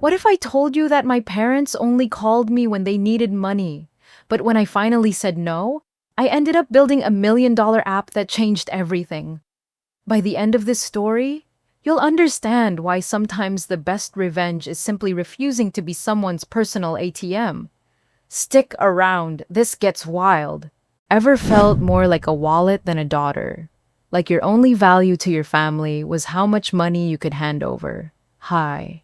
What if I told you that my parents only called me when they needed money? But when I finally said no, I ended up building a $1 million app that changed everything. By the end of this story, you'll understand why sometimes the best revenge is simply refusing to be someone's personal ATM. Stick around, this gets wild. Ever felt more like a wallet than a daughter? Like your only value to your family was how much money you could hand over? Hi.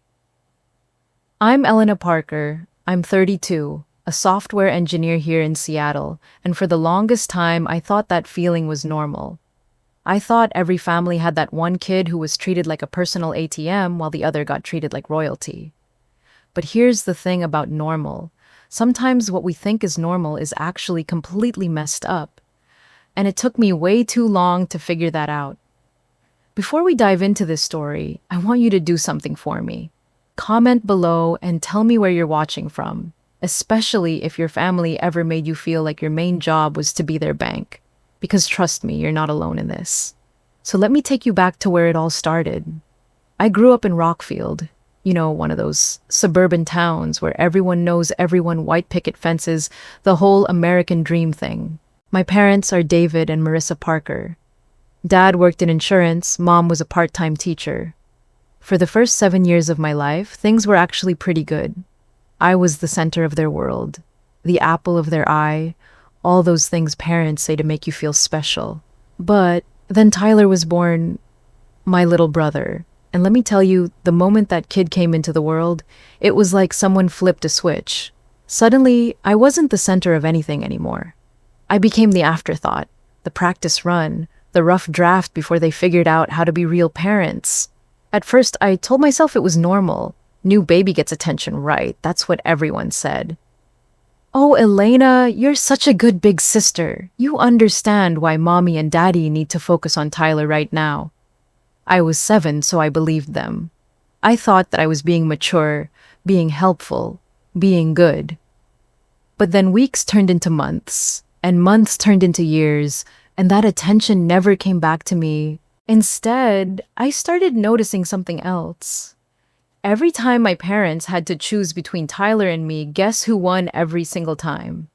I'm Elena Parker. I'm 32, a software engineer here in Seattle, and for the longest time I thought that feeling was normal. I thought every family had that one kid who was treated like a personal ATM while the other got treated like royalty. But here's the thing about normal. Sometimes what we think is normal is actually completely messed up. And it took me way too long to figure that out. Before we dive into this story, I want you to do something for me. Comment below and tell me where you're watching from, especially if your family ever made you feel like your main job was to be their bank. Because trust me, you're not alone in this. So let me take you back to where it all started. I grew up in Rockfield, one of those suburban towns where everyone knows everyone, white picket fences, the whole American dream thing. My parents are David and Marissa Parker. Dad worked in insurance, mom was a part-time teacher. For the first 7 years of my life, things were actually pretty good. I was the center of their world, the apple of their eye, all those things parents say to make you feel special. But then Tyler was born, my little brother. And let me tell you, the moment that kid came into the world, it was like someone flipped a switch. Suddenly, I wasn't the center of anything anymore. I became the afterthought, the practice run, the rough draft before they figured out how to be real parents. At first, I told myself it was normal. New baby gets attention, right? That's what everyone said. Oh, Elena, you're such a good big sister. You understand why mommy and daddy need to focus on Tyler right now. I was 7, so I believed them. I thought that I was being mature, being helpful, being good. But then weeks turned into months, and months turned into years, and that attention never came back to me. Instead, I started noticing something else. Every time my parents had to choose between Tyler and me, guess who won every single time?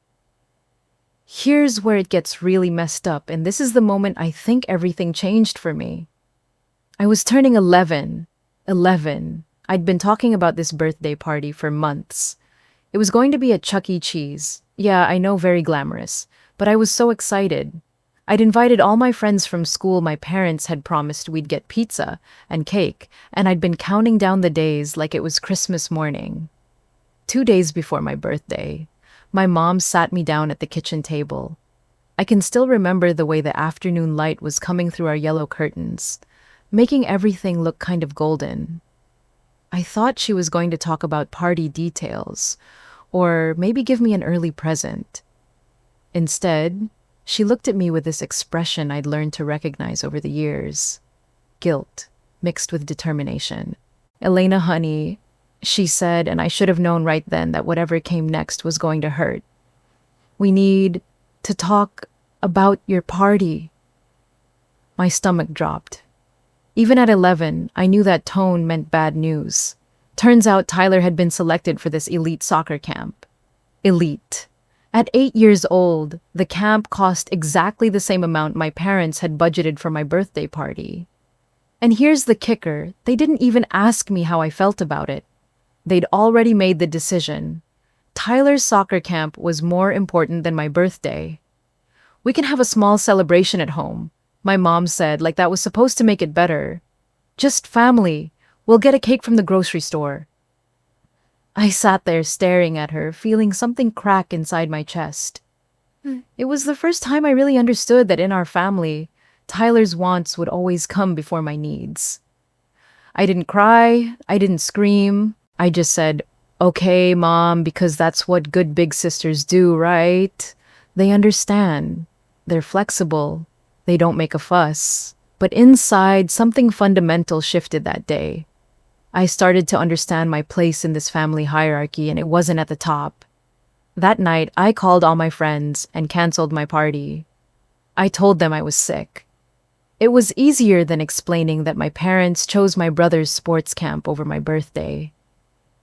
Here's where it gets really messed up, and this is the moment I think everything changed for me. I was turning 11. 11. I'd been talking about this birthday party for months. It was going to be at Chuck E. Cheese. Yeah, I know, very glamorous. But I was so excited. I'd invited all my friends from school. My parents had promised we'd get pizza and cake, and I'd been counting down the days like it was Christmas morning. 2 days before my birthday, my mom sat me down at the kitchen table. I can still remember the way the afternoon light was coming through our yellow curtains, making everything look kind of golden. I thought she was going to talk about party details, or maybe give me an early present. Instead, she looked at me with this expression I'd learned to recognize over the years. Guilt, mixed with determination. "Elena, honey," she said, and I should have known right then that whatever came next was going to hurt. "We need to talk about your party." My stomach dropped. Even at 11, I knew that tone meant bad news. Turns out Tyler had been selected for this elite soccer camp. Elite. At 8 years old, the camp cost exactly the same amount my parents had budgeted for my birthday party. And here's the kicker, they didn't even ask me how I felt about it. They'd already made the decision. Tyler's soccer camp was more important than my birthday. "We can have a small celebration at home," my mom said, like that was supposed to make it better. "Just family. We'll get a cake from the grocery store." I sat there staring at her, feeling something crack inside my chest. It was the first time I really understood that in our family, Tyler's wants would always come before my needs. I didn't cry, I didn't scream, I just said, "Okay, Mom, because that's what good big sisters do, right?" They understand. They're flexible. They don't make a fuss. But inside, something fundamental shifted that day. I started to understand my place in this family hierarchy, and it wasn't at the top. That night, I called all my friends and canceled my party. I told them I was sick. It was easier than explaining that my parents chose my brother's sports camp over my birthday.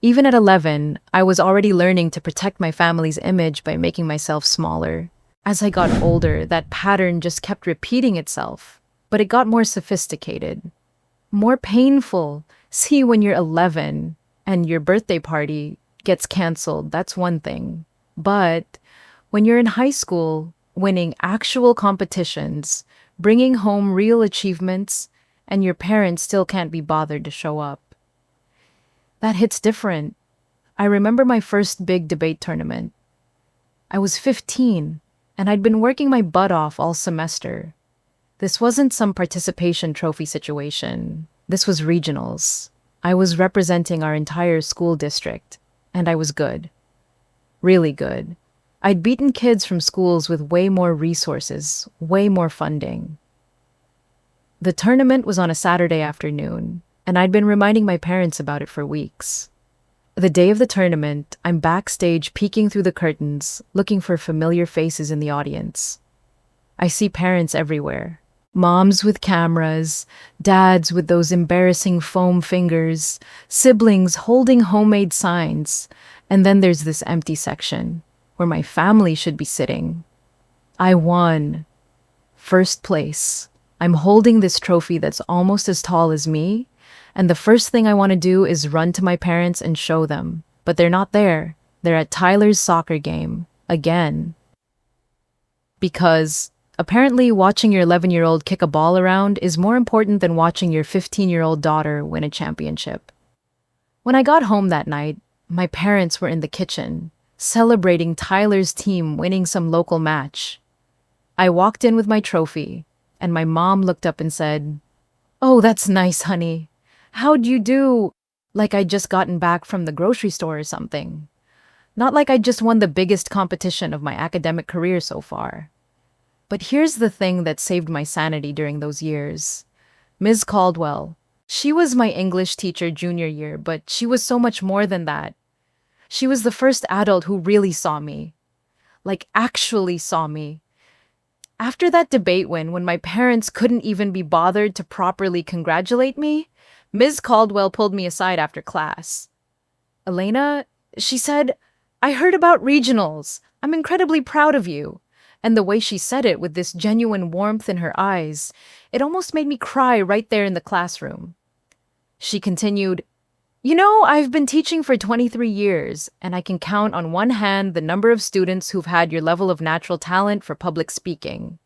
Even at 11, I was already learning to protect my family's image by making myself smaller. As I got older, that pattern just kept repeating itself, but it got more sophisticated, more painful. See, when you're 11 and your birthday party gets canceled, that's one thing. But when you're in high school, winning actual competitions, bringing home real achievements, and your parents still can't be bothered to show up, that hits different. I remember my first big debate tournament. I was 15, and I'd been working my butt off all semester. This wasn't some participation trophy situation. This was regionals. I was representing our entire school district, and I was good. Really good. I'd beaten kids from schools with way more resources, way more funding. The tournament was on a Saturday afternoon, and I'd been reminding my parents about it for weeks. The day of the tournament, I'm backstage peeking through the curtains, looking for familiar faces in the audience. I see parents everywhere. Moms with cameras, dads with those embarrassing foam fingers, siblings holding homemade signs, and then there's this empty section where my family should be sitting. I won. First place. I'm holding this trophy that's almost as tall as me, and the first thing I want to do is run to my parents and show them. But they're not there. They're at Tyler's soccer game. Again. Because apparently watching your 11-year-old kick a ball around is more important than watching your 15-year-old daughter win a championship. When I got home that night, my parents were in the kitchen, celebrating Tyler's team winning some local match. I walked in with my trophy, and my mom looked up and said, "Oh, that's nice, honey. How'd you do?" Like I'd just gotten back from the grocery store or something. Not like I'd just won the biggest competition of my academic career so far. But here's the thing that saved my sanity during those years. Ms. Caldwell. She was my English teacher junior year, but she was so much more than that. She was the first adult who really saw me. Like, actually saw me. After that debate win, when my parents couldn't even be bothered to properly congratulate me, Ms. Caldwell pulled me aside after class. "Elena," she said, "I heard about regionals. I'm incredibly proud of you." And the way she said it with this genuine warmth in her eyes, it almost made me cry right there in the classroom. She continued, "You know, I've been teaching for 23 years, and I can count on one hand the number of students who've had your level of natural talent for public speaking.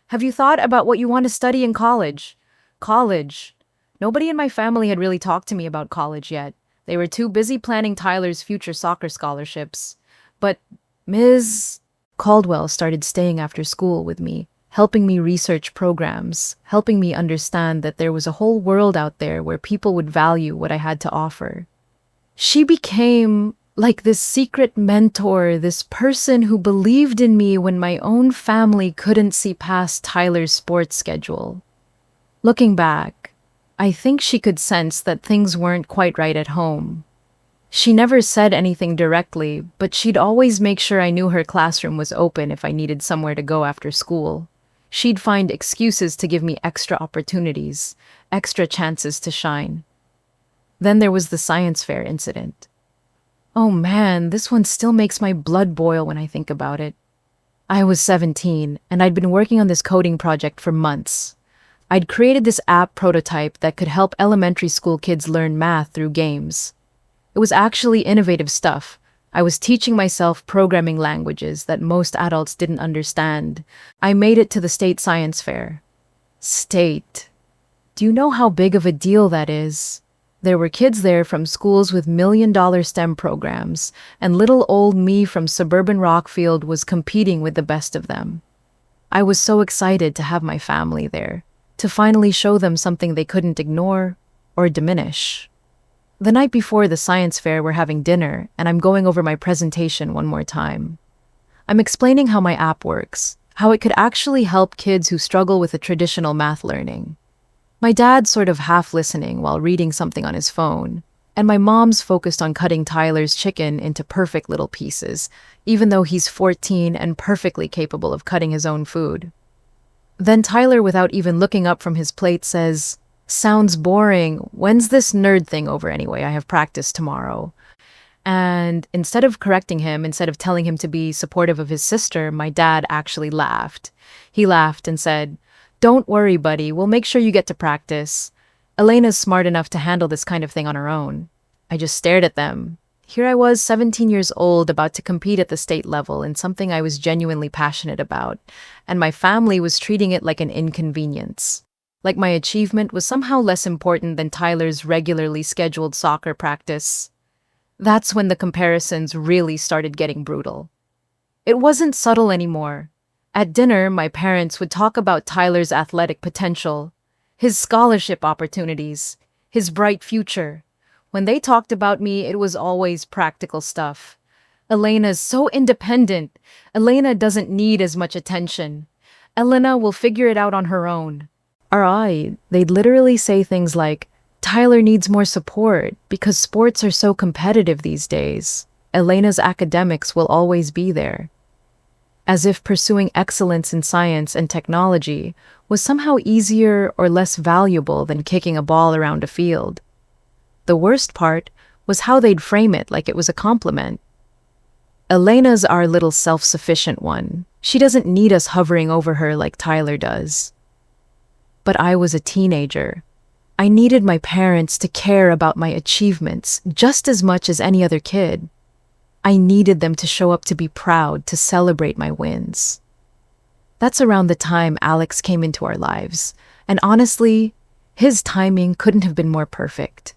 Have you thought about what you want to study in college?" College. Nobody in my family had really talked to me about college yet. They were too busy planning Tyler's future soccer scholarships. But Ms. Caldwell started staying after school with me, helping me research programs, helping me understand that there was a whole world out there where people would value what I had to offer. She became like this secret mentor, this person who believed in me when my own family couldn't see past Tyler's sports schedule. Looking back, I think she could sense that things weren't quite right at home. She never said anything directly, but she'd always make sure I knew her classroom was open if I needed somewhere to go after school. She'd find excuses to give me extra opportunities, extra chances to shine. Then there was the science fair incident. Oh man, this one still makes my blood boil when I think about it. I was 17, and I'd been working on this coding project for months. I'd created this app prototype that could help elementary school kids learn math through games. It was actually innovative stuff. I was teaching myself programming languages that most adults didn't understand. I made it to the state science fair. State. Do you know how big of a deal that is? There were kids there from schools with million-dollar STEM programs, and little old me from suburban Rockfield was competing with the best of them. I was so excited to have my family there, to finally show them something they couldn't ignore or diminish. The night before the science fair, we're having dinner, and I'm going over my presentation one more time. I'm explaining how my app works, how it could actually help kids who struggle with the traditional math learning. My dad's sort of half listening while reading something on his phone, and my mom's focused on cutting Tyler's chicken into perfect little pieces, even though he's 14 and perfectly capable of cutting his own food. Then Tyler, without even looking up from his plate, says, Sounds boring. When's this nerd thing over anyway? I have practice tomorrow. And instead of correcting him, instead of telling him to be supportive of his sister, my dad actually laughed. He laughed and said, "Don't worry, buddy. We'll make sure you get to practice. Elena's smart enough to handle this kind of thing on her own." I just stared at them. Here I was, 17 years old, about to compete at the state level in something I was genuinely passionate about, and my family was treating it like an inconvenience. Like my achievement was somehow less important than Tyler's regularly scheduled soccer practice. That's when the comparisons really started getting brutal. It wasn't subtle anymore. At dinner, my parents would talk about Tyler's athletic potential, his scholarship opportunities, his bright future. When they talked about me, it was always practical stuff. Elena's so independent. Elena doesn't need as much attention. Elena will figure it out on her own. They'd literally say things like, "Tyler needs more support because sports are so competitive these days. Elena's academics will always be there." As if pursuing excellence in science and technology was somehow easier or less valuable than kicking a ball around a field. The worst part was how they'd frame it like it was a compliment. "Elena's our little self-sufficient one. She doesn't need us hovering over her like Tyler does." But I was a teenager. I needed my parents to care about my achievements just as much as any other kid. I needed them to show up to be proud, to celebrate my wins. That's around the time Alex came into our lives, and honestly, his timing couldn't have been more perfect.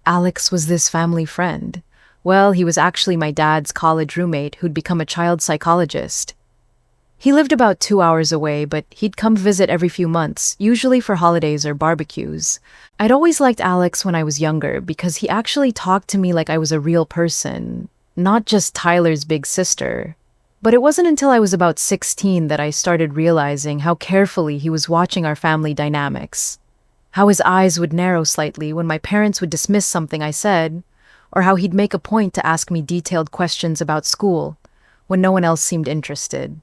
Alex was this family friend. Well, he was actually my dad's college roommate who'd become a child psychologist. He lived about 2 hours away, but he'd come visit every few months, usually for holidays or barbecues. I'd always liked Alex when I was younger because he actually talked to me like I was a real person, not just Tyler's big sister. But it wasn't until I was about 16 that I started realizing how carefully he was watching our family dynamics. How his eyes would narrow slightly when my parents would dismiss something I said, or how he'd make a point to ask me detailed questions about school when no one else seemed interested.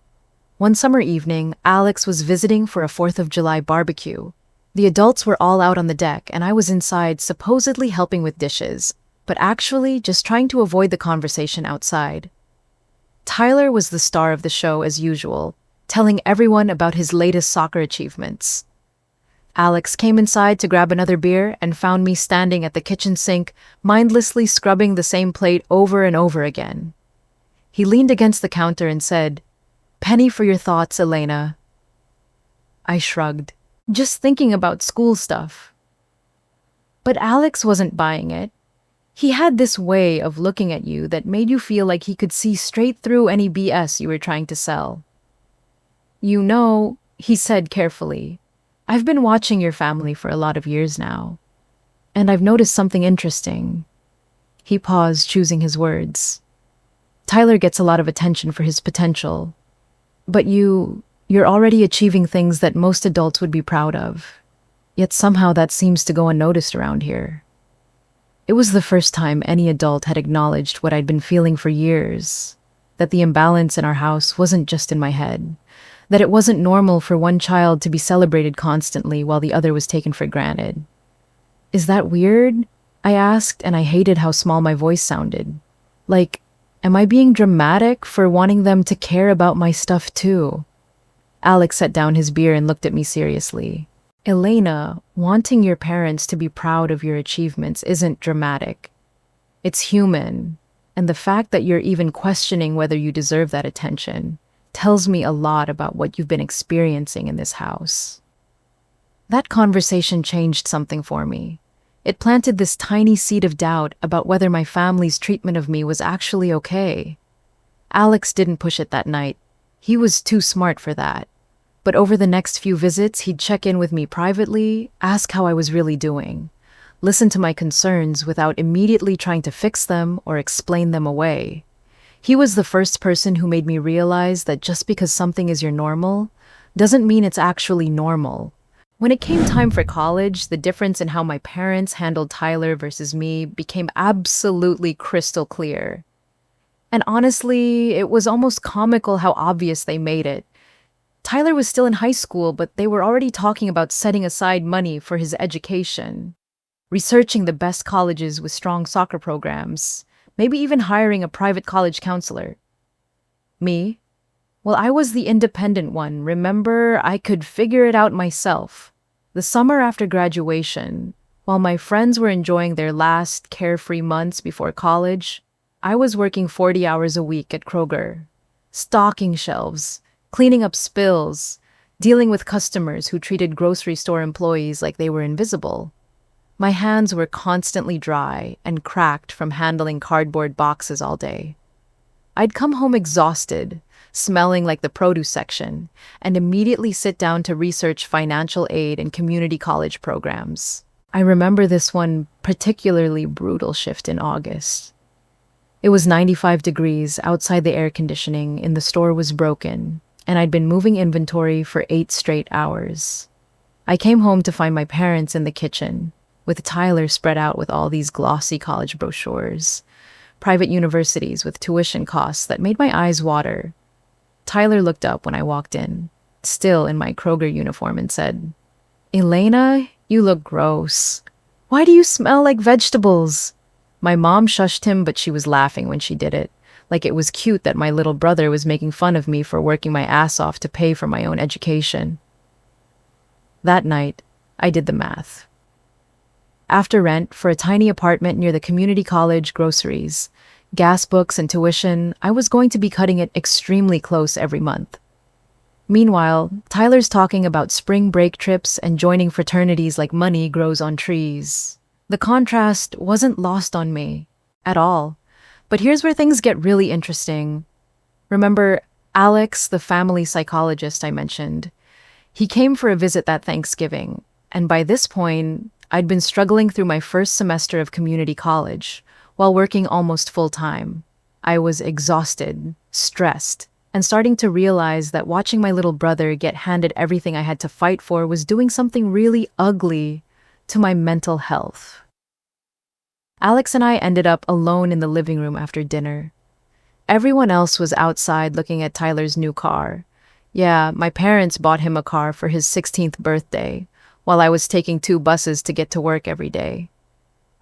One summer evening, Alex was visiting for a 4th of July barbecue. The adults were all out on the deck, and I was inside supposedly helping with dishes, but actually just trying to avoid the conversation outside. Tyler was the star of the show as usual, telling everyone about his latest soccer achievements. Alex came inside to grab another beer and found me standing at the kitchen sink, mindlessly scrubbing the same plate over and over again. He leaned against the counter and said, "Penny for your thoughts, Elena." I shrugged, just thinking about school stuff. But Alex wasn't buying it. He had this way of looking at you that made you feel like he could see straight through any BS you were trying to sell. "You know," he said carefully, "I've been watching your family for a lot of years now, and I've noticed something interesting." He paused, choosing his words. "Tyler gets a lot of attention for his potential. But you're already achieving things that most adults would be proud of. Yet somehow that seems to go unnoticed around here." It was the first time any adult had acknowledged what I'd been feeling for years, that the imbalance in our house wasn't just in my head, that it wasn't normal for one child to be celebrated constantly while the other was taken for granted. "Is that weird?" I asked, and I hated how small my voice sounded. Like, am I being dramatic for wanting them to care about my stuff too? Alex set down his beer and looked at me seriously. "Elena, wanting your parents to be proud of your achievements isn't dramatic. It's human, and the fact that you're even questioning whether you deserve that attention tells me a lot about what you've been experiencing in this house." That conversation changed something for me. It planted this tiny seed of doubt about whether my family's treatment of me was actually okay. Alex didn't push it that night. He was too smart for that. But over the next few visits, he'd check in with me privately, ask how I was really doing, listen to my concerns without immediately trying to fix them or explain them away. He was the first person who made me realize that just because something is your normal doesn't mean it's actually normal. When it came time for college, the difference in how my parents handled Tyler versus me became absolutely crystal clear. And honestly, it was almost comical how obvious they made it. Tyler was still in high school, but they were already talking about setting aside money for his education, researching the best colleges with strong soccer programs, maybe even hiring a private college counselor. Me? Well, I was the independent one. Remember, I could figure it out myself. The summer after graduation, while my friends were enjoying their last carefree months before college, I was working 40 hours a week at Kroger, stocking shelves, cleaning up spills, dealing with customers who treated grocery store employees like they were invisible. My hands were constantly dry and cracked from handling cardboard boxes all day. I'd come home exhausted, smelling like the produce section, and immediately sit down to research financial aid and community college programs. I remember this one particularly brutal shift in August. It was 95 degrees outside, the air conditioning in the store was broken, and I'd been moving inventory for 8 straight hours. I came home to find my parents in the kitchen, with Tyler spread out with all these glossy college brochures, private universities with tuition costs that made my eyes water. Tyler looked up when I walked in, still in my Kroger uniform, and said, "Elena, you look gross. Why do you smell like vegetables?" My mom shushed him, but she was laughing when she did it, like it was cute that my little brother was making fun of me for working my ass off to pay for my own education. That night, I did the math. After rent for a tiny apartment near the community college, groceries, gas, books, and tuition, I was going to be cutting it extremely close every month. Meanwhile, Tyler's talking about spring break trips and joining fraternities like money grows on trees. The contrast wasn't lost on me at all. But here's where things get really interesting. Remember Alex, the family psychologist I mentioned? He came for a visit that Thanksgiving, and by this point, I'd been struggling through my first semester of community college while working almost full-time. I was exhausted, stressed, and starting to realize that watching my little brother get handed everything I had to fight for was doing something really ugly to my mental health. Alex and I ended up alone in the living room after dinner. Everyone else was outside looking at Tyler's new car. Yeah, my parents bought him a car for his 16th birthday, while I was taking 2 buses to get to work every day.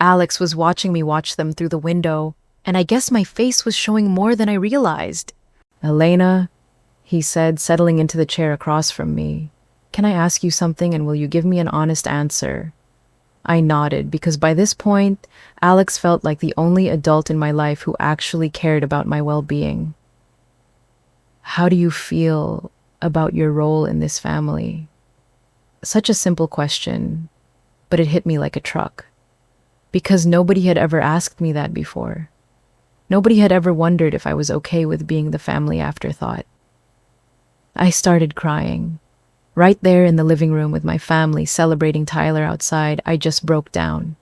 Alex was watching me watch them through the window, and I guess my face was showing more than I realized. "Elena," he said, settling into the chair across from me, "can I ask you something, and will you give me an honest answer?" I nodded because by this point, Alex felt like the only adult in my life who actually cared about my well-being. "How do you feel about your role in this family?" Such a simple question, but it hit me like a truck. Because nobody had ever asked me that before. Nobody had ever wondered if I was okay with being the family afterthought. I started crying. Right there in the living room with my family celebrating Tyler outside, I just broke down.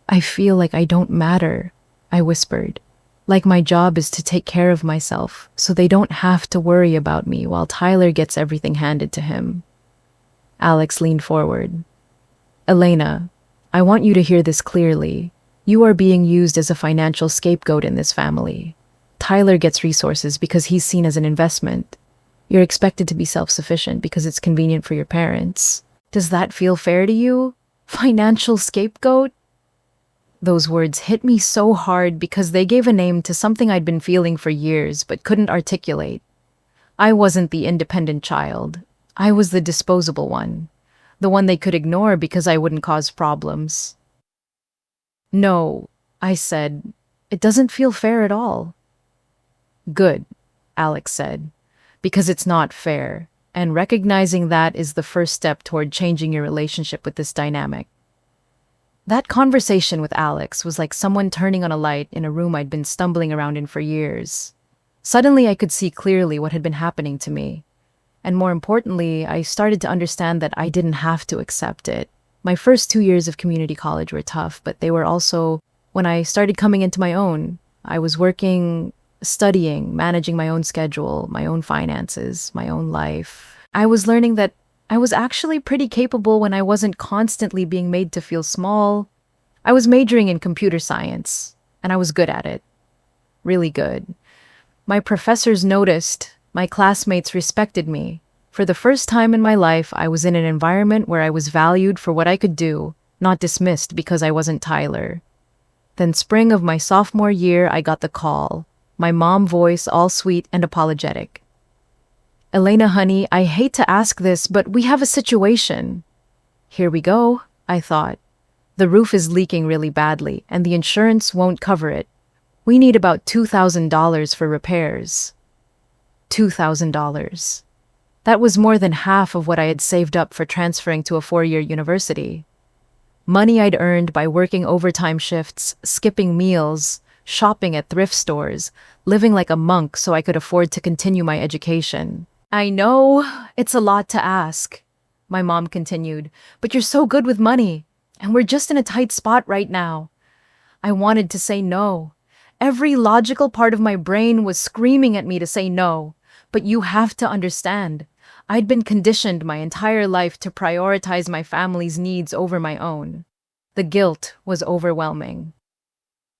"I feel like I don't matter," I whispered. "Like my job is to take care of myself, so they don't have to worry about me while Tyler gets everything handed to him." Alex leaned forward. "Elena, I want you to hear this clearly. You are being used as a financial scapegoat in this family. Tyler gets resources because he's seen as an investment. You're expected to be self-sufficient because it's convenient for your parents. Does that feel fair to you? Financial scapegoat?" Those words hit me so hard because they gave a name to something I'd been feeling for years but couldn't articulate. I wasn't the independent child. I was the disposable one. The one they could ignore because I wouldn't cause problems. "No," I said. "It doesn't feel fair at all." "Good," Alex said, "because it's not fair, and recognizing that is the first step toward changing your relationship with this dynamic." That conversation with Alex was like someone turning on a light in a room I'd been stumbling around in for years. Suddenly I could see clearly what had been happening to me. And more importantly, I started to understand that I didn't have to accept it. My first 2 years of community college were tough, but they were also when I started coming into my own. I was working, studying, managing my own schedule, my own finances, my own life. I was learning that I was actually pretty capable when I wasn't constantly being made to feel small. I was majoring in computer science, and I was good at it. Really good. My professors noticed, my classmates respected me, For the first time in my life, I was in an environment where I was valued for what I could do, not dismissed because I wasn't Tyler. Then spring of my sophomore year, I got the call. My mom voice all sweet and apologetic. "Elena, honey, I hate to ask this, but we have a situation." Here we go, I thought. The roof is leaking really badly, and the insurance won't cover it. We need about $2,000 for repairs. $2,000. That was more than half of what I had saved up for transferring to a four-year university. Money I'd earned by working overtime shifts, skipping meals, shopping at thrift stores, living like a monk so I could afford to continue my education. "I know, it's a lot to ask," my mom continued, "but you're so good with money, and we're just in a tight spot right now." I wanted to say no. Every logical part of my brain was screaming at me to say no. But you have to understand, I'd been conditioned my entire life to prioritize my family's needs over my own. The guilt was overwhelming.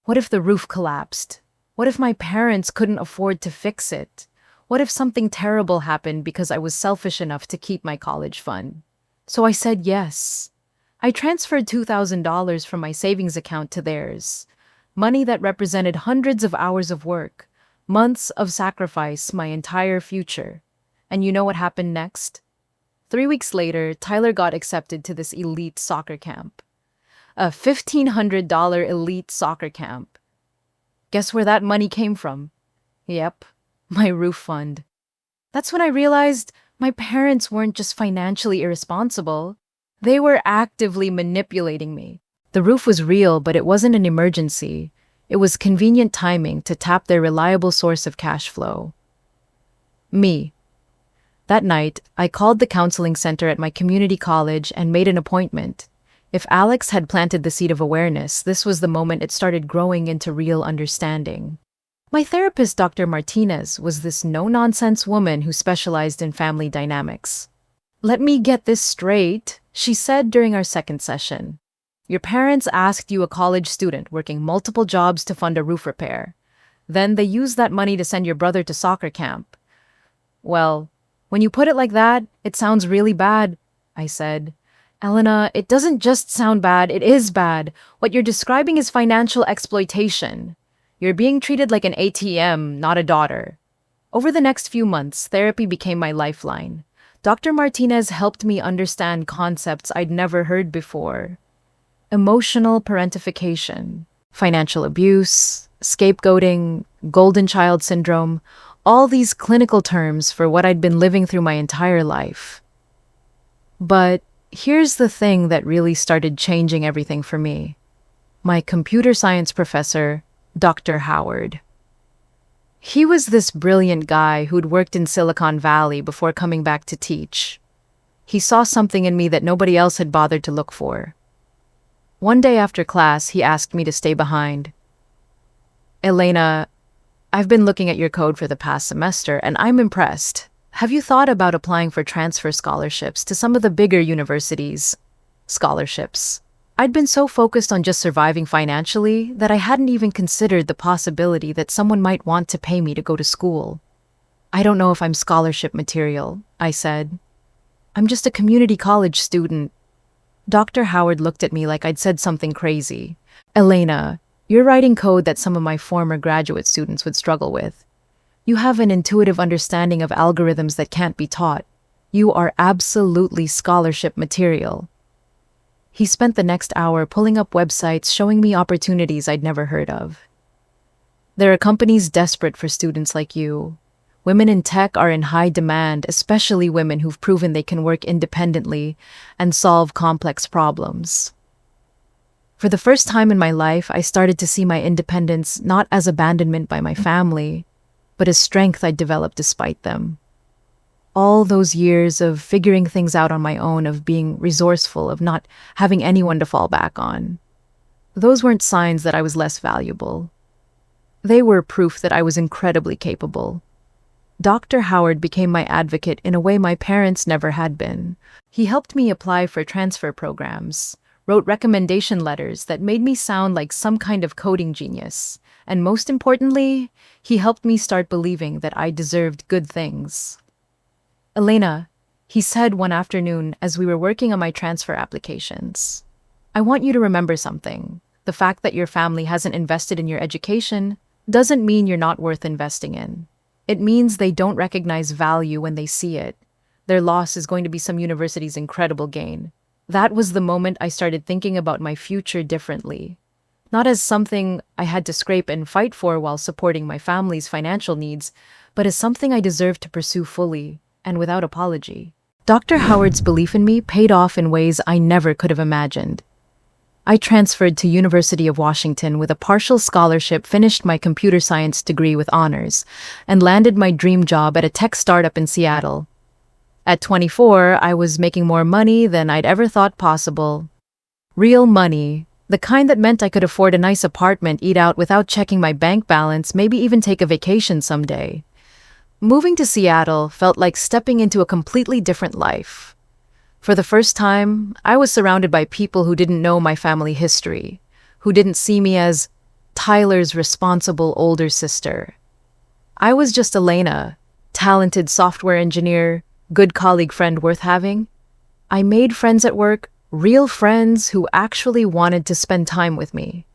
What if the roof collapsed? What if my parents couldn't afford to fix it? What if something terrible happened because I was selfish enough to keep my college fund? So I said yes. I transferred $2,000 from my savings account to theirs. Money that represented hundreds of hours of work, months of sacrifice, my entire future. And you know what happened next? 3 weeks later, Tyler got accepted to this elite soccer camp. A $1,500 elite soccer camp. Guess where that money came from? Yep, my roof fund. That's when I realized my parents weren't just financially irresponsible. They were actively manipulating me. The roof was real, but it wasn't an emergency. It was convenient timing to tap their reliable source of cash flow. Me. That night, I called the counseling center at my community college and made an appointment. If Alex had planted the seed of awareness, this was the moment it started growing into real understanding. My therapist, Dr. Martinez, was this no-nonsense woman who specialized in family dynamics. "Let me get this straight," she said during our second session. "Your parents asked you, a college student working multiple jobs, to fund a roof repair. Then they used that money to send your brother to soccer camp." "Well, when you put it like that, it sounds really bad," I said. "Elena, it doesn't just sound bad, it is bad. What you're describing is financial exploitation. You're being treated like an ATM, not a daughter." Over the next few months, therapy became my lifeline. Dr. Martinez helped me understand concepts I'd never heard before. Emotional parentification, financial abuse, scapegoating, golden child syndrome, all these clinical terms for what I'd been living through my entire life. But here's the thing that really started changing everything for me. My computer science professor, Dr. Howard. He was this brilliant guy who'd worked in Silicon Valley before coming back to teach. He saw something in me that nobody else had bothered to look for. One day after class, he asked me to stay behind. "Elena, I've been looking at your code for the past semester, and I'm impressed. Have you thought about applying for transfer scholarships to some of the bigger universities?" Scholarships. I'd been so focused on just surviving financially that I hadn't even considered the possibility that someone might want to pay me to go to school. "I don't know if I'm scholarship material," I said. "I'm just a community college student." Dr. Howard looked at me like I'd said something crazy. "Elena, you're writing code that some of my former graduate students would struggle with. You have an intuitive understanding of algorithms that can't be taught. You are absolutely scholarship material." He spent the next hour pulling up websites showing me opportunities I'd never heard of. "There are companies desperate for students like you. Women in tech are in high demand, especially women who've proven they can work independently and solve complex problems." For the first time in my life, I started to see my independence not as abandonment by my family, but as strength I'd developed despite them. All those years of figuring things out on my own, of being resourceful, of not having anyone to fall back on. Those weren't signs that I was less valuable. They were proof that I was incredibly capable. Dr. Howard became my advocate in a way my parents never had been. He helped me apply for transfer programs, wrote recommendation letters that made me sound like some kind of coding genius, and most importantly, he helped me start believing that I deserved good things. "Elena, He said one afternoon as we were working on my transfer applications, "I want you to remember something. The fact that your family hasn't invested in your education doesn't mean you're not worth investing in. It means they don't recognize value when they see it. Their loss is going to be some university's incredible gain." That was the moment I started thinking about my future differently. Not as something I had to scrape and fight for while supporting my family's financial needs, but as something I deserved to pursue fully and without apology. Dr. Howard's belief in me paid off in ways I never could have imagined. I transferred to University of Washington with a partial scholarship, finished my computer science degree with honors, and landed my dream job at a tech startup in Seattle. At 24, I was making more money than I'd ever thought possible. Real money, the kind that meant I could afford a nice apartment, eat out without checking my bank balance, maybe even take a vacation someday. Moving to Seattle felt like stepping into a completely different life. For the first time, I was surrounded by people who didn't know my family history, who didn't see me as Tyler's responsible older sister. I was just Elena, talented software engineer, good colleague friend worth having. I made friends at work, real friends who actually wanted to spend time with me.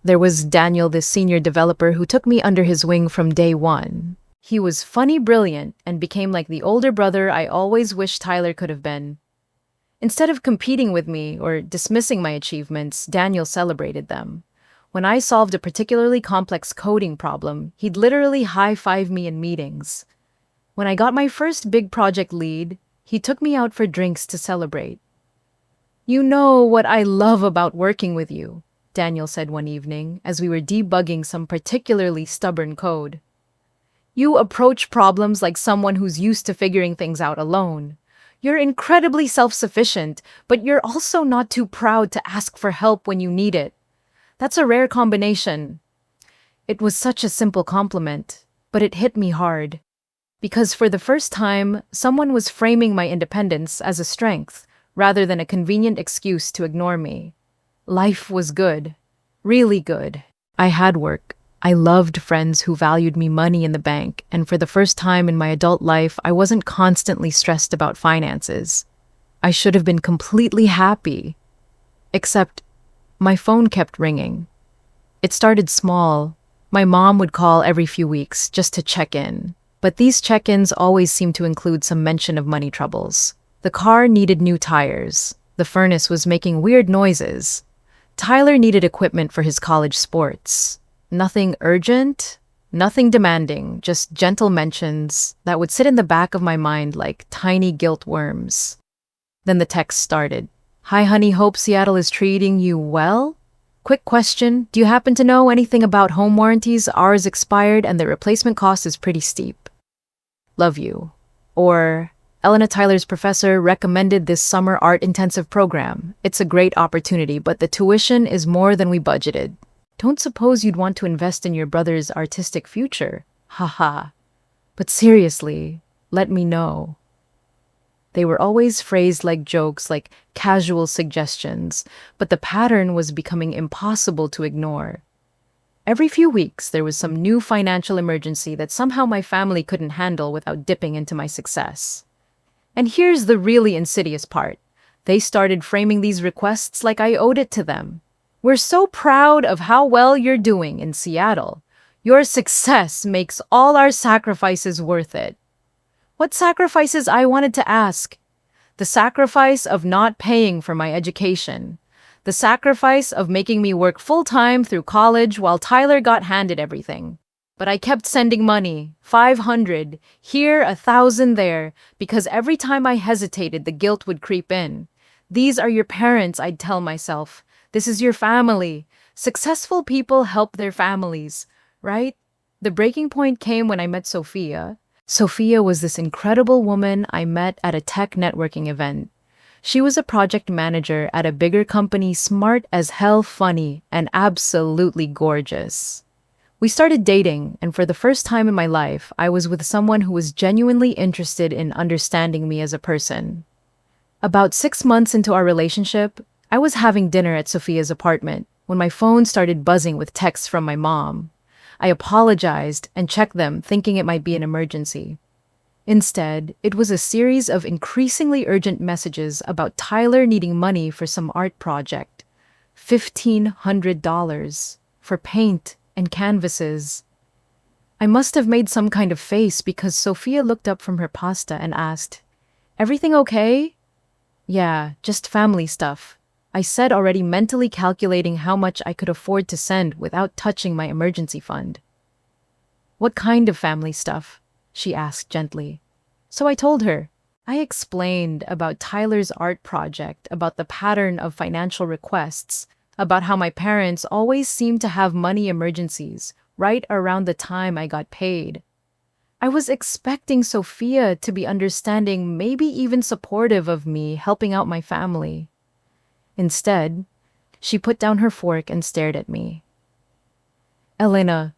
There was Daniel, this senior developer who took me under his wing from day one. He was funny, brilliant, and became like the older brother I always wished Tyler could have been. Instead of competing with me or dismissing my achievements, Daniel celebrated them. When I solved a particularly complex coding problem, he'd literally high-five me in meetings. When I got my first big project lead, he took me out for drinks to celebrate. "You know what I love about working with you," Daniel said one evening as we were debugging some particularly stubborn code. "You approach problems like someone who's used to figuring things out alone. You're incredibly self-sufficient, but you're also not too proud to ask for help when you need it. That's a rare combination." It was such a simple compliment, but it hit me hard. Because for the first time, someone was framing my independence as a strength, rather than a convenient excuse to ignore me. Life was good. Really good. I had work. I loved friends who valued me money in the bank, and for the first time in my adult life, I wasn't constantly stressed about finances. I should have been completely happy. Except, my phone kept ringing. It started small. My mom would call every few weeks just to check in. But these check-ins always seemed to include some mention of money troubles. The car needed new tires. The furnace was making weird noises. Tyler needed equipment for his college sports. Nothing urgent, nothing demanding, just gentle mentions that would sit in the back of my mind like tiny guilt worms. Then the text started. "Hi honey, hope Seattle is treating you well? Quick question, do you happen to know anything about home warranties? Ours expired and the replacement cost is pretty steep. Love you." Or, "Elena, Tyler's professor recommended this summer art intensive program. It's a great opportunity, but the tuition is more than we budgeted. Don't suppose you'd want to invest in your brother's artistic future? Haha. But seriously, let me know." They were always phrased like jokes, like casual suggestions, but the pattern was becoming impossible to ignore. Every few weeks, there was some new financial emergency that somehow my family couldn't handle without dipping into my success. And here's the really insidious part. They started framing these requests like I owed it to them. "We're so proud of how well you're doing in Seattle. Your success makes all our sacrifices worth it." What sacrifices, I wanted to ask? The sacrifice of not paying for my education. The sacrifice of making me work full-time through college while Tyler got handed everything. But I kept sending money, 500, here, 1,000 there, because every time I hesitated, the guilt would creep in. "These are your parents," I'd tell myself. "This is your family. Successful people help their families, right?" The breaking point came when I met Sophia. Sophia was this incredible woman I met at a tech networking event. She was a project manager at a bigger company, smart as hell, funny, and absolutely gorgeous. We started dating, and for the first time in my life, I was with someone who was genuinely interested in understanding me as a person. About 6 months into our relationship, I was having dinner at Sophia's apartment when my phone started buzzing with texts from my mom. I apologized and checked them, thinking it might be an emergency. Instead, it was a series of increasingly urgent messages about Tyler needing money for some art project. $1,500 for paint and canvases. I must have made some kind of face because Sophia looked up from her pasta and asked, "Everything okay?" "Yeah, just family stuff," I said, already mentally calculating how much I could afford to send without touching my emergency fund. "What kind of family stuff?" she asked gently. So I told her. I explained about Tyler's art project, about the pattern of financial requests, about how my parents always seemed to have money emergencies right around the time I got paid. I was expecting Sophia to be understanding, maybe even supportive of me helping out my family. Instead, she put down her fork and stared at me. "Elena,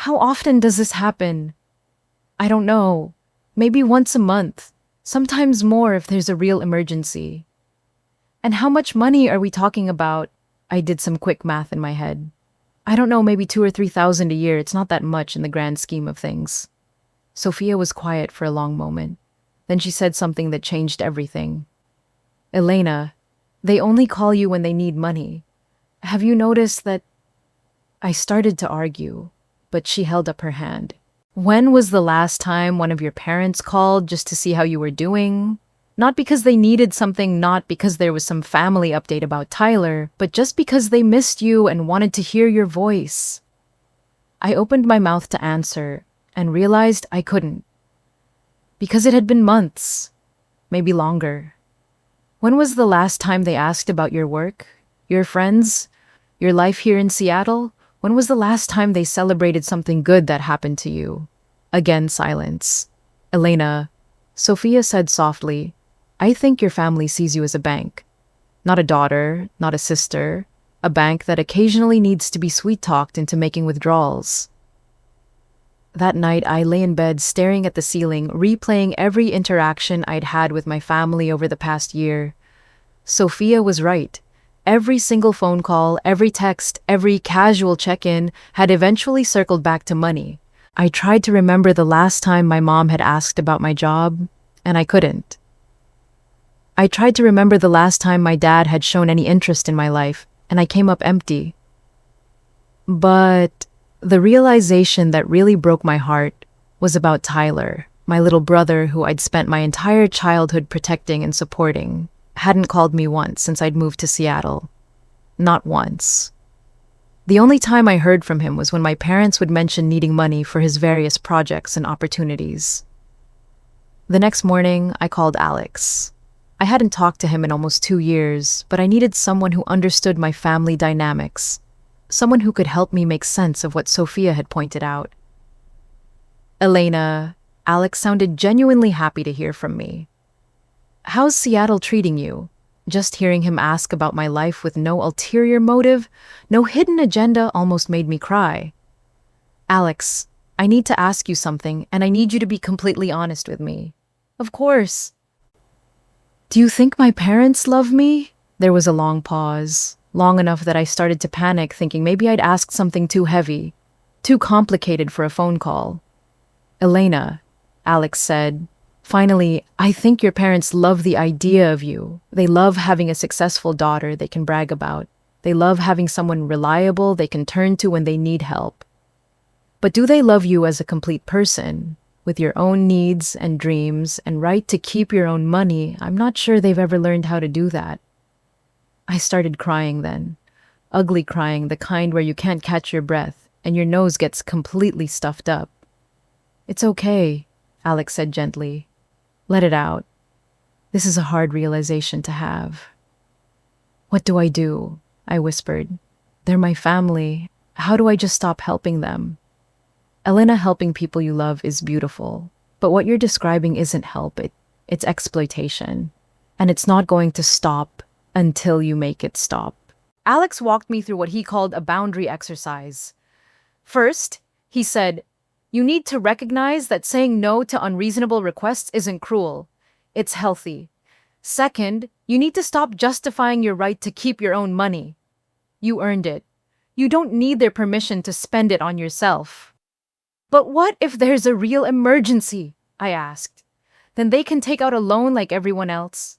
how often does this happen?" "I don't know. Maybe once a month. Sometimes more if there's a real emergency." "And how much money are we talking about?" I did some quick math in my head. "I don't know, maybe 2 or 3,000 a year. It's not that much in the grand scheme of things." Sophia was quiet for a long moment. Then she said something that changed everything. "Elena, they only call you when they need money. Have you noticed that—" I started to argue, but she held up her hand. "When was the last time one of your parents called just to see how you were doing? Not because they needed something, not because there was some family update about Tyler, but just because they missed you and wanted to hear your voice." I opened my mouth to answer and realized I couldn't. Because it had been months, maybe longer. When was the last time they asked about your work, your friends, your life here in Seattle? When was the last time they celebrated something good that happened to you? Again, silence. "Elena," Sophia said softly, "I think your family sees you as a bank. Not a daughter, not a sister. A bank that occasionally needs to be sweet-talked into making withdrawals." That night, I lay in bed staring at the ceiling, replaying every interaction I'd had with my family over the past year. Sophia was right. Every single phone call, every text, every casual check-in had eventually circled back to money. I tried to remember the last time my mom had asked about my job, and I couldn't. I tried to remember the last time my dad had shown any interest in my life, and I came up empty. But the realization that really broke my heart was about Tyler, my little brother who I'd spent my entire childhood protecting and supporting. Hadn't called me once since I'd moved to Seattle. Not once. The only time I heard from him was when my parents would mention needing money for his various projects and opportunities. The next morning, I called Alex. I hadn't talked to him in almost 2 years, but I needed someone who understood my family dynamics, someone who could help me make sense of what Sophia had pointed out. "Elena," Alex sounded genuinely happy to hear from me. "How's Seattle treating you?" Just hearing him ask about my life with no ulterior motive, no hidden agenda, almost made me cry. "Alex, I need to ask you something, and I need you to be completely honest with me." "Of course." "Do you think my parents love me?" There was a long pause, long enough that I started to panic, thinking maybe I'd asked something too heavy, too complicated for a phone call. "Elena," Alex said, "finally, I think your parents love the idea of you. They love having a successful daughter they can brag about. They love having someone reliable they can turn to when they need help. But do they love you as a complete person, with your own needs and dreams and right to keep your own money? I'm not sure they've ever learned how to do that." I started crying then. Ugly crying, the kind where you can't catch your breath and your nose gets completely stuffed up. "It's okay," Alex said gently. "Let it out. This is a hard realization to have." "What do I do?" I whispered. "They're my family. How do I just stop helping them?" "Elena, helping people you love is beautiful, but what you're describing isn't help, it's exploitation. And it's not going to stop until you make it stop." Alex walked me through what he called a boundary exercise. First, he said, "You need to recognize that saying no to unreasonable requests isn't cruel. It's healthy. Second, you need to stop justifying your right to keep your own money. You earned it. You don't need their permission to spend it on yourself." "But what if there's a real emergency?" I asked. then they can take out a loan like everyone else.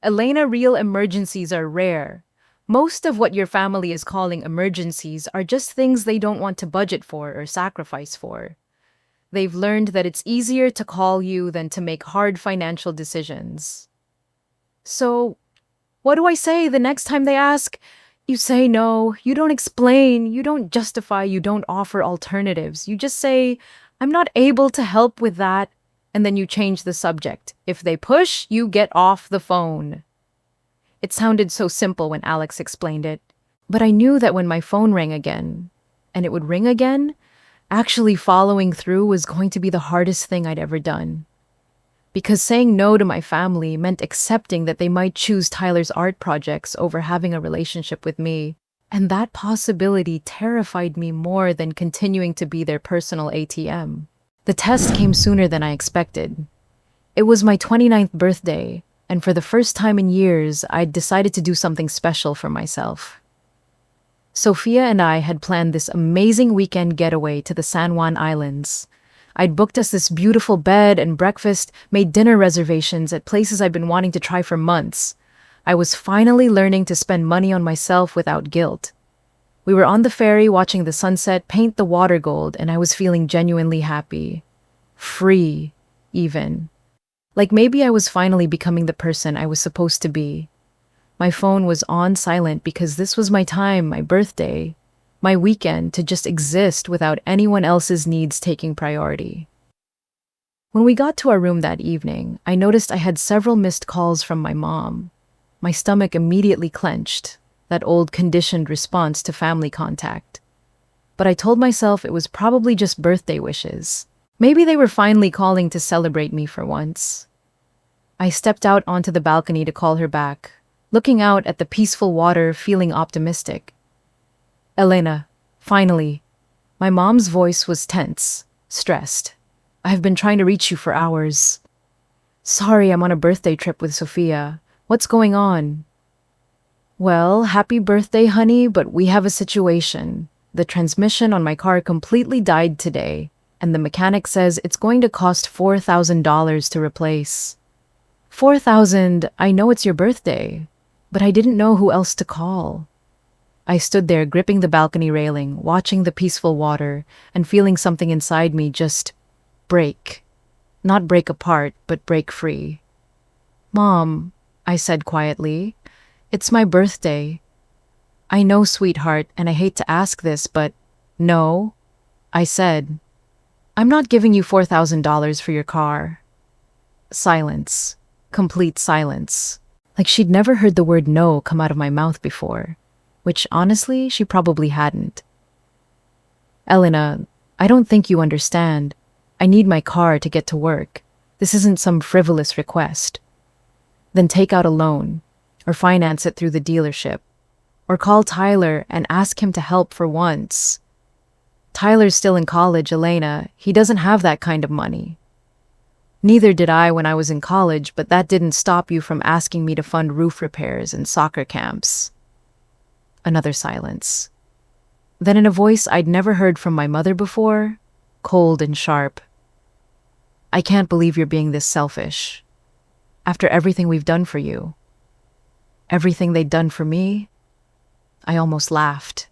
Elena, real emergencies are rare. Most of what your family is calling emergencies are just things they don't want to budget for or sacrifice for. They've learned that it's easier to call you than to make hard financial decisions. So, what do I say the next time they ask? You say no, you don't explain, you don't justify, you don't offer alternatives. You just say, I'm not able to help with that, and then you change the subject. If they push, you get off the phone. It sounded so simple when Alex explained it, but I knew that when my phone rang again, and it would ring again, actually following through was going to be the hardest thing I'd ever done. Because saying no to my family meant accepting that they might choose Tyler's art projects over having a relationship with me, and that possibility terrified me more than continuing to be their personal ATM. The test came sooner than I expected. It was my 29th birthday, and for the first time in years, I'd decided to do something special for myself. Sophia and I had planned this amazing weekend getaway to the San Juan Islands. I'd booked us this beautiful bed and breakfast, made dinner reservations at places I'd been wanting to try for months. I was finally learning to spend money on myself without guilt. We were on the ferry watching the sunset paint the water gold, and I was feeling genuinely happy. Free, even. Like maybe I was finally becoming the person I was supposed to be. My phone was on silent because this was my time, my birthday, my weekend to just exist without anyone else's needs taking priority. When we got to our room that evening, I noticed I had several missed calls from my mom. My stomach immediately clenched, that old conditioned response to family contact. But I told myself it was probably just birthday wishes. Maybe they were finally calling to celebrate me for once. I stepped out onto the balcony to call her back, looking out at the peaceful water, feeling optimistic. Elena, finally. My mom's voice was tense, stressed. I've been trying to reach you for hours. Sorry, I'm on a birthday trip with Sophia. What's going on? Well, happy birthday, honey, but we have a situation. The transmission on my car completely died today, and the mechanic says it's going to cost $4,000 to replace. $4,000, I know it's your birthday, but I didn't know who else to call. I stood there gripping the balcony railing, watching the peaceful water, and feeling something inside me just break. Not break apart, but break free. Mom, I said quietly, it's my birthday. I know, sweetheart, and I hate to ask this, but no, I said. I'm not giving you $4,000 for your car. Silence. Complete silence. Like she'd never heard the word no come out of my mouth before, which honestly, she probably hadn't. Elena, I don't think you understand. I need my car to get to work. This isn't some frivolous request. Then take out a loan, or finance it through the dealership, or call Tyler and ask him to help for once. Tyler's still in college, Elena. He doesn't have that kind of money. Neither did I when I was in college, but that didn't stop you from asking me to fund roof repairs and soccer camps. Another silence. Then in a voice I'd never heard from my mother before, cold and sharp. I can't believe you're being this selfish. After everything we've done for you. Everything they'd done for me. I almost laughed.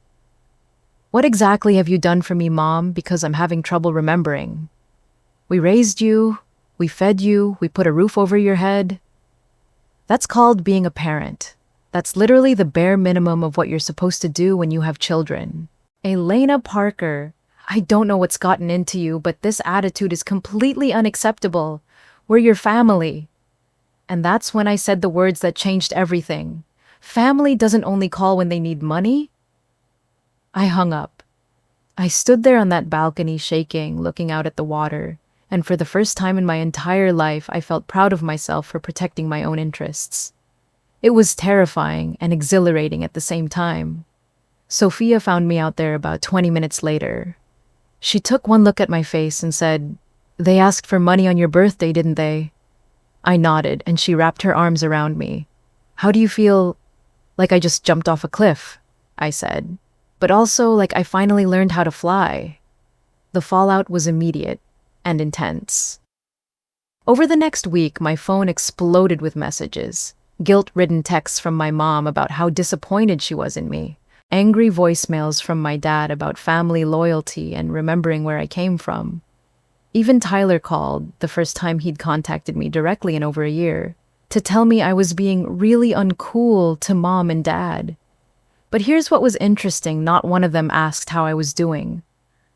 What exactly have you done for me, Mom, because I'm having trouble remembering? We raised you. We fed you, we put a roof over your head. That's called being a parent. That's literally the bare minimum of what you're supposed to do when you have children. Elena Parker, I don't know what's gotten into you, but this attitude is completely unacceptable. We're your family. And that's when I said the words that changed everything. Family doesn't only call when they need money. I hung up. I stood there on that balcony shaking, looking out at the water. And for the first time in my entire life, I felt proud of myself for protecting my own interests. It was terrifying and exhilarating at the same time. Sophia found me out there about 20 minutes later. She took one look at my face and said, "They asked for money on your birthday, didn't they?" I nodded, and she wrapped her arms around me. "How do you feel?" "Like I just jumped off a cliff," I said. "But also like I finally learned how to fly." The fallout was immediate and intense. Over the next week, my phone exploded with messages. Guilt-ridden texts from my mom about how disappointed she was in me. Angry voicemails from my dad about family loyalty and remembering where I came from. Even Tyler called, the first time he'd contacted me directly in over a year, to tell me I was being really uncool to mom and dad. But here's what was interesting: not one of them asked how I was doing.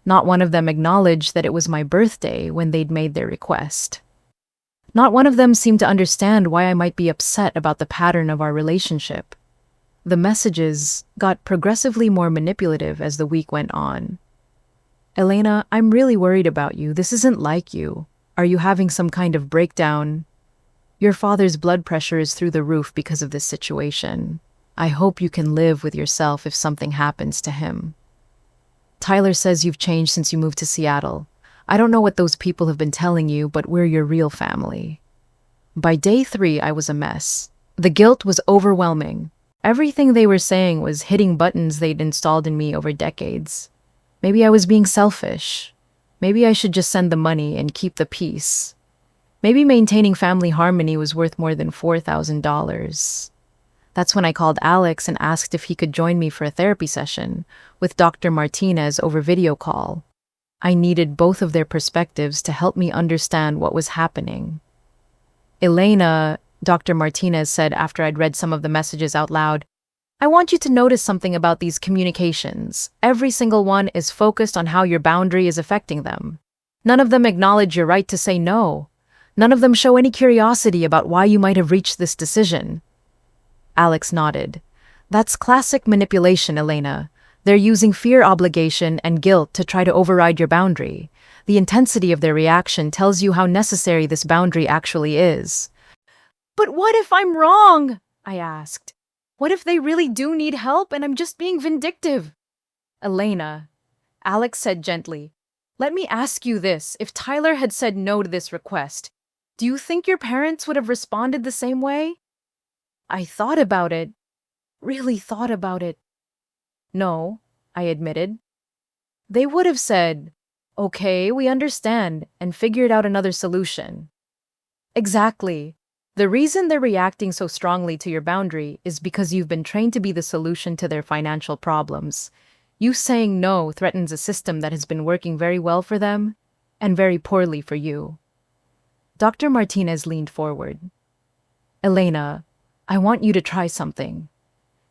Not one of them acknowledged that it was my birthday when they'd made their request. Not one of them seemed to understand why I might be upset about the pattern of our relationship. The messages got progressively more manipulative as the week went on. Elena, I'm really worried about you. This isn't like you. Are you having some kind of breakdown? Your father's blood pressure is through the roof because of this situation. I hope you can live with yourself if something happens to him. Tyler says you've changed since you moved to Seattle. I don't know what those people have been telling you, but we're your real family. By day 3, I was a mess. The guilt was overwhelming. Everything they were saying was hitting buttons they'd installed in me over decades. Maybe I was being selfish. Maybe I should just send the money and keep the peace. Maybe maintaining family harmony was worth more than $4,000. That's when I called Alex and asked if he could join me for a therapy session with Dr. Martinez over video call. I needed both of their perspectives to help me understand what was happening. Elena, Dr. Martinez said after I'd read some of the messages out loud, I want you to notice something about these communications. Every single one is focused on how your boundary is affecting them. None of them acknowledge your right to say no. None of them show any curiosity about why you might have reached this decision. Alex nodded. That's classic manipulation, Elena. They're using fear, obligation, and guilt to try to override your boundary. The intensity of their reaction tells you how necessary this boundary actually is. But what if I'm wrong? I asked. What if they really do need help and I'm just being vindictive? Elena, Alex said gently, let me ask you this. If Tyler had said no to this request, do you think your parents would have responded the same way? I thought about it. Really thought about it. No, I admitted. They would have said, okay, we understand, and figured out another solution. Exactly. The reason they're reacting so strongly to your boundary is because you've been trained to be the solution to their financial problems. You saying no threatens a system that has been working very well for them and very poorly for you. Dr. Martinez leaned forward. Elena, I want you to try something.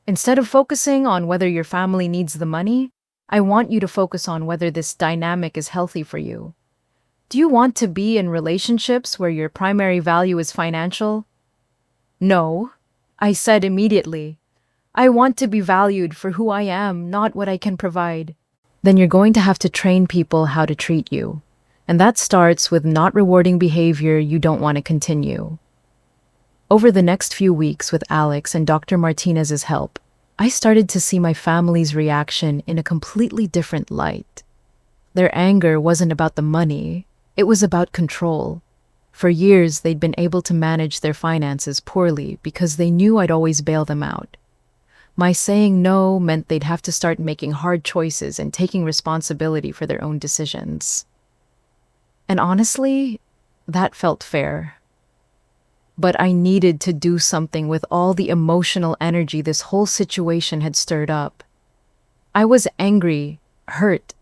Instead of focusing on whether your family needs the money, I want you to focus on whether this dynamic is healthy for you. Do you want to be in relationships where your primary value is financial? No, I said immediately. I want to be valued for who I am, not what I can provide. Then you're going to have to train people how to treat you. And that starts with not rewarding behavior you don't want to continue. Over the next few weeks with Alex and Dr. Martinez's help, I started to see my family's reaction in a completely different light. Their anger wasn't about the money, it was about control. For years, they'd been able to manage their finances poorly because they knew I'd always bail them out. My saying no meant they'd have to start making hard choices and taking responsibility for their own decisions. And honestly, that felt fair. But I needed to do something with all the emotional energy this whole situation had stirred up. I was angry, hurt,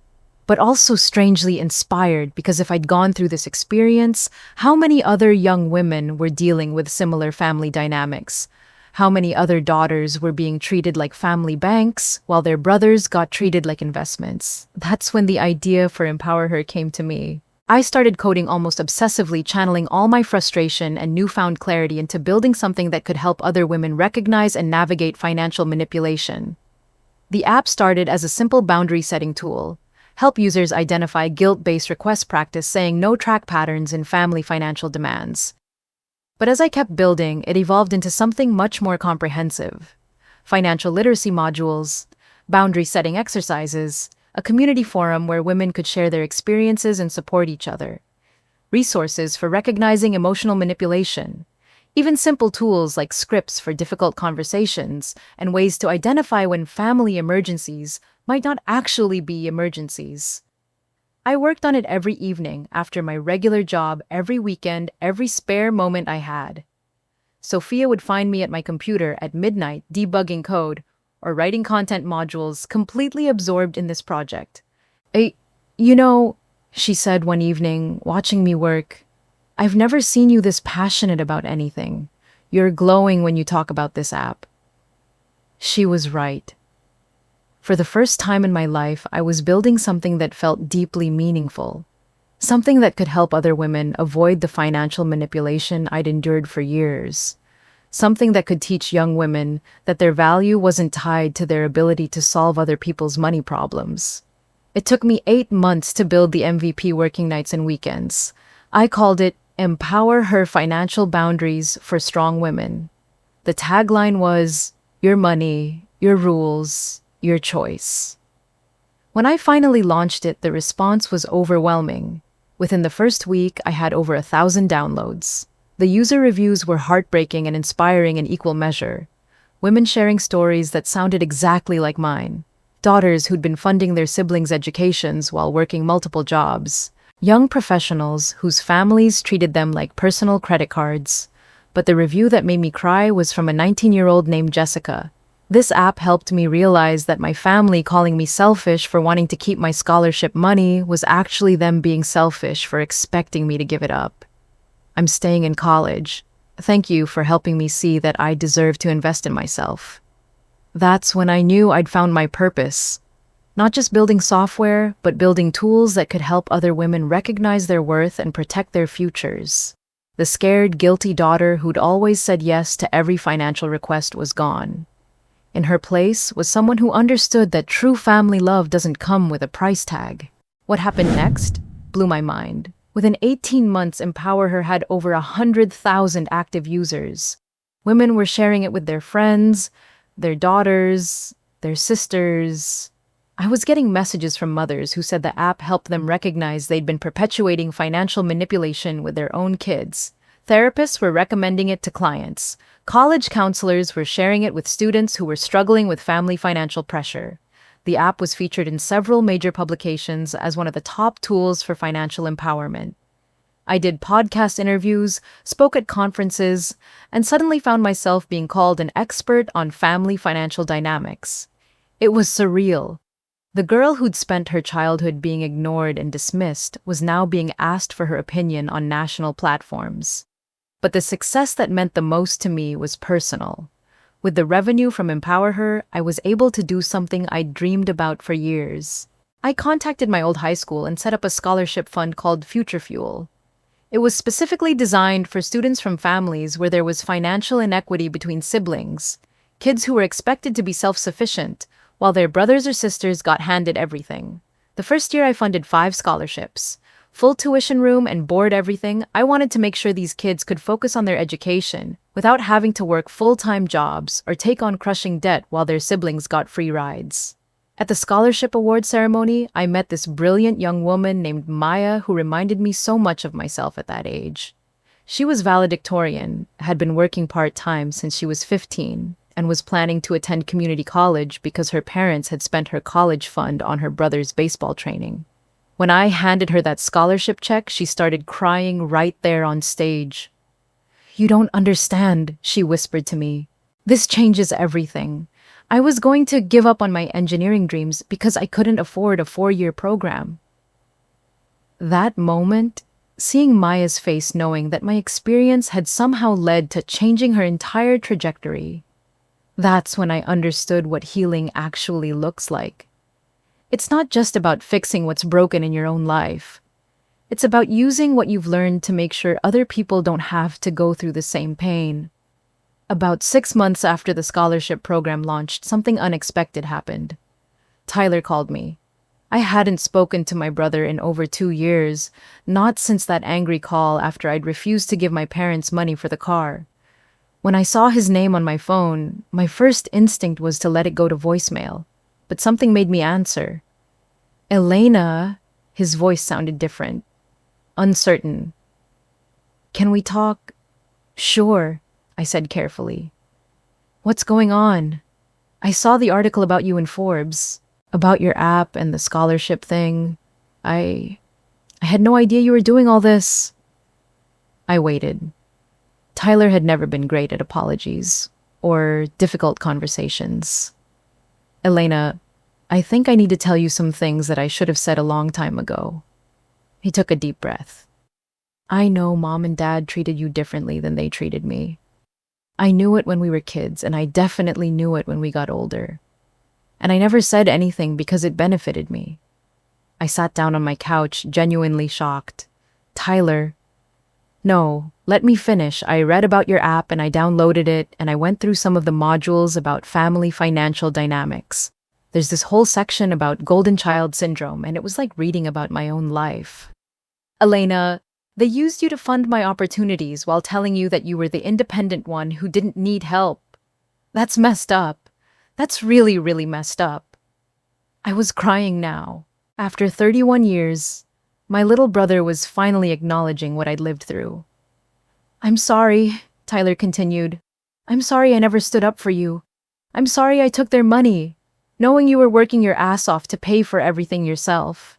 but also strangely inspired because if I'd gone through this experience, how many other young women were dealing with similar family dynamics? How many other daughters were being treated like family banks while their brothers got treated like investments? That's when the idea for Empower Her came to me. I started coding almost obsessively, channeling all my frustration and newfound clarity into building something that could help other women recognize and navigate financial manipulation. The app started as a simple boundary-setting tool, help users identify guilt-based request practice saying no track patterns in family financial demands. But as I kept building, it evolved into something much more comprehensive. Financial literacy modules, boundary-setting exercises, a community forum where women could share their experiences and support each other, resources for recognizing emotional manipulation, even simple tools like scripts for difficult conversations and ways to identify when family emergencies might not actually be emergencies. I worked on it every evening after my regular job, every weekend, every spare moment I had. Sophia would find me at my computer at midnight debugging code or writing content modules, completely absorbed in this project. I, you know, she said one evening, watching me work, I've never seen you this passionate about anything. You're glowing when you talk about this app. She was right. For the first time in my life, I was building something that felt deeply meaningful. Something that could help other women avoid the financial manipulation I'd endured for years. Something that could teach young women that their value wasn't tied to their ability to solve other people's money problems. It took me 8 months to build the MVP working nights and weekends. I called it Empower Her Financial Boundaries for Strong Women. The tagline was, Your money, your rules, your choice. When I finally launched it, the response was overwhelming. Within the first week, I had over 1,000 downloads. The user reviews were heartbreaking and inspiring in equal measure. Women sharing stories that sounded exactly like mine. Daughters who'd been funding their siblings' educations while working multiple jobs. Young professionals whose families treated them like personal credit cards. But the review that made me cry was from a 19-year-old named Jessica. This app helped me realize that my family calling me selfish for wanting to keep my scholarship money was actually them being selfish for expecting me to give it up. I'm staying in college. Thank you for helping me see that I deserve to invest in myself. That's when I knew I'd found my purpose. Not just building software, but building tools that could help other women recognize their worth and protect their futures. The scared, guilty daughter who'd always said yes to every financial request was gone. In her place was someone who understood that true family love doesn't come with a price tag. What happened next blew my mind. Within 18 months, Empower Her had over 100,000 active users. Women were sharing it with their friends, their daughters, their sisters. I was getting messages from mothers who said the app helped them recognize they'd been perpetuating financial manipulation with their own kids. Therapists were recommending it to clients. College counselors were sharing it with students who were struggling with family financial pressure. The app was featured in several major publications as one of the top tools for financial empowerment. I did podcast interviews, spoke at conferences, and suddenly found myself being called an expert on family financial dynamics. It was surreal. The girl who'd spent her childhood being ignored and dismissed was now being asked for her opinion on national platforms. But the success that meant the most to me was personal. With the revenue from Empower Her, I was able to do something I'd dreamed about for years. I contacted my old high school and set up a scholarship fund called Future Fuel. It was specifically designed for students from families where there was financial inequity between siblings, kids who were expected to be self-sufficient, while their brothers or sisters got handed everything. The first year I funded 5 scholarships. Full tuition room and board everything. I wanted to make sure these kids could focus on their education without having to work full-time jobs or take on crushing debt while their siblings got free rides. At the scholarship award ceremony, I met this brilliant young woman named Maya who reminded me so much of myself at that age. She was valedictorian, had been working part-time since she was 15, and was planning to attend community college because her parents had spent her college fund on her brother's baseball training. When I handed her that scholarship check, she started crying right there on stage. "You don't understand," she whispered to me. "This changes everything. I was going to give up on my engineering dreams because I couldn't afford a 4-year program." That moment, seeing Maya's face knowing that my experience had somehow led to changing her entire trajectory, that's when I understood what healing actually looks like. It's not just about fixing what's broken in your own life. It's about using what you've learned to make sure other people don't have to go through the same pain. About 6 months after the scholarship program launched, something unexpected happened. Tyler called me. I hadn't spoken to my brother in over 2 years, not since that angry call after I'd refused to give my parents money for the car. When I saw his name on my phone, my first instinct was to let it go to voicemail, but something made me answer. "Elena," his voice sounded different, uncertain. "Can we talk?" "Sure," I said carefully. "What's going on? I saw the article about you in Forbes, about your app and the scholarship thing." I had no idea you were doing all this. I waited. Tyler had never been great at apologies or difficult conversations. Elena, I think I need to tell you some things that I should have said a long time ago. He took a deep breath. I know mom and dad treated you differently than they treated me. I knew it when we were kids, and I definitely knew it when we got older. And I never said anything because it benefited me. I sat down on my couch, genuinely shocked. Tyler, no, let me finish. I read about your app and I downloaded it and I went through some of the modules about family financial dynamics. There's this whole section about golden child syndrome, and it was like reading about my own life. Elena, they used you to fund my opportunities while telling you that you were the independent one who didn't need help. That's messed up. That's really, really messed up. I was crying now. After 31 years, my little brother was finally acknowledging what I'd lived through. I'm sorry, Tyler continued. I'm sorry I never stood up for you. I'm sorry I took their money, knowing you were working your ass off to pay for everything yourself.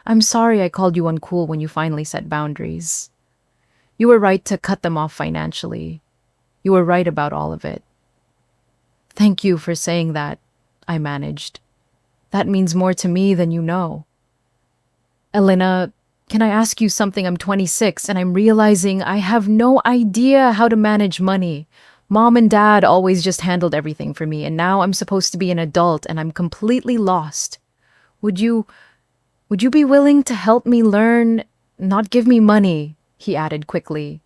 I'm sorry I called you uncool when you finally set boundaries. You were right to cut them off financially. You were right about all of it. Thank you for saying that, I managed. That means more to me than you know. Elena, can I ask you something? I'm 26 and I'm realizing I have no idea how to manage money. Mom and dad always just handled everything for me, and now I'm supposed to be an adult and I'm completely lost. Would you be willing to help me learn, not give me money, he added quickly.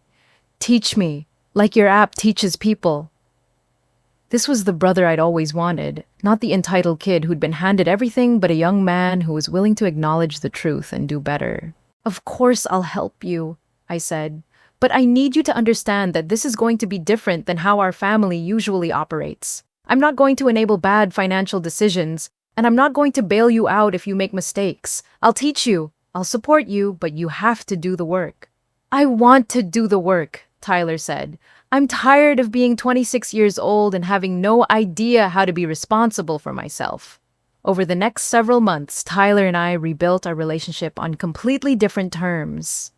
Teach me, like your app teaches people. This was the brother I'd always wanted, not the entitled kid who'd been handed everything, but a young man who was willing to acknowledge the truth and do better. Of course I'll help you, I said, but I need you to understand that this is going to be different than how our family usually operates. I'm not going to enable bad financial decisions, and I'm not going to bail you out if you make mistakes. I'll teach you, I'll support you, but you have to do the work. I want to do the work, Tyler said. I'm tired of being 26 years old and having no idea how to be responsible for myself. Over the next several months, Tyler and I rebuilt our relationship on completely different terms.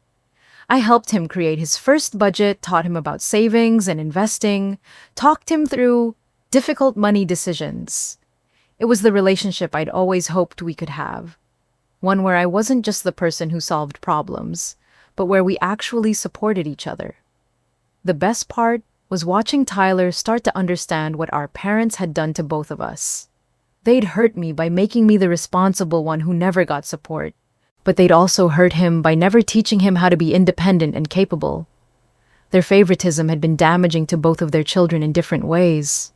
I helped him create his first budget, taught him about savings and investing, talked him through difficult money decisions. It was the relationship I'd always hoped we could have. One where I wasn't just the person who solved problems, but where we actually supported each other. The best part was watching Tyler start to understand what our parents had done to both of us. They'd hurt me by making me the responsible one who never got support, but they'd also hurt him by never teaching him how to be independent and capable. Their favoritism had been damaging to both of their children in different ways.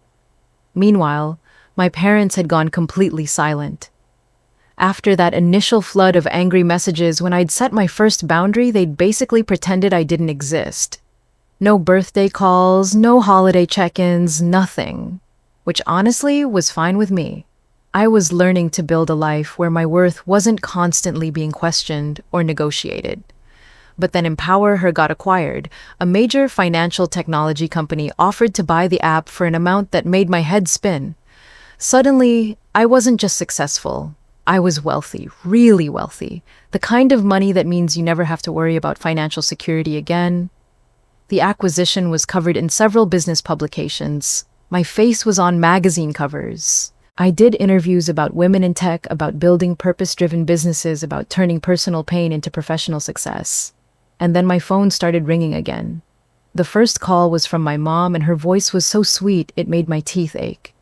Meanwhile, my parents had gone completely silent. After that initial flood of angry messages, when I'd set my first boundary, they'd basically pretended I didn't exist. No birthday calls, no holiday check-ins, nothing. Which honestly was fine with me. I was learning to build a life where my worth wasn't constantly being questioned or negotiated. But then Empower Her got acquired. A major financial technology company offered to buy the app for an amount that made my head spin. Suddenly, I wasn't just successful. I was wealthy, really wealthy. The kind of money that means you never have to worry about financial security again. The acquisition was covered in several business publications. My face was on magazine covers. I did interviews about women in tech, about building purpose-driven businesses, about turning personal pain into professional success. And then my phone started ringing again. The first call was from my mom, and her voice was so sweet it made my teeth ache.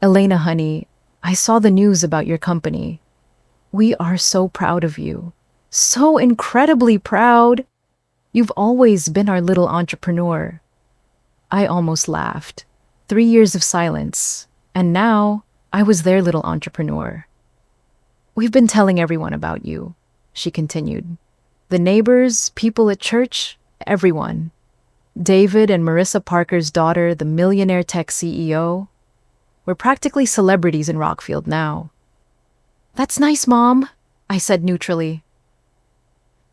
Elena, honey, I saw the news about your company. We are so proud of you. So incredibly proud. You've always been our little entrepreneur. I almost laughed. 3 years of silence, and now I was their little entrepreneur. We've been telling everyone about you, she continued. The neighbors, people at church, everyone. David and Marissa Parker's daughter, the millionaire tech CEO. We're practically celebrities in Rockfield now. That's nice, Mom, I said neutrally.